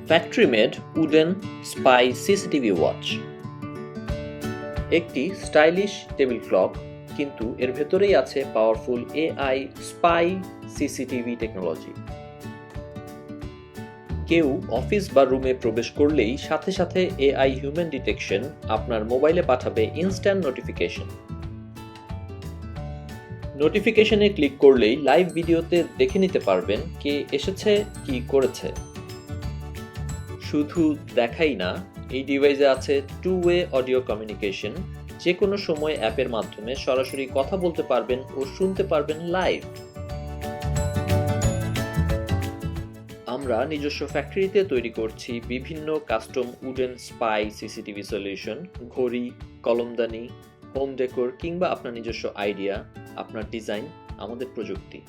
Factory made wooden spy CCTV watch. একটি stylish table clock, কিন্তু এর ভেতরেই আছে powerful AI spy CCTV technology. কেউ অফিস বা রুমে প্রবেশ করলেই সাথে সাথে এআই হিউম্যান ডিটেকশন আপনার মোবাইলে পাঠাবে ইনস্ট্যান্ট নোটিফিকেশন। নোটিফিকেশনে ক্লিক করলেই লাইভ ভিডিওতে দেখে নিতে পারবেন কে এসেছে, কি করেছে। শুধু দেখাই না, এই ডিভাইসে আছে টু ওয়ে অডিও কমিউনিকেশন। যে কোনো সময় অ্যাপের মাধ্যমে সরাসরি কথা বলতে পারবেন ও শুনতে পারবেন লাইভ। আমরা নিজস্ব ফ্যাক্টরিতে তৈরি করছি বিভিন্ন custom wooden spy CCTV solution, ঘড়ি, কলমদানি, হোম ডেকোর কিংবা আপনার নিজস্ব আইডিয়া, আপনার ডিজাইন, আমাদের প্রযুক্তি।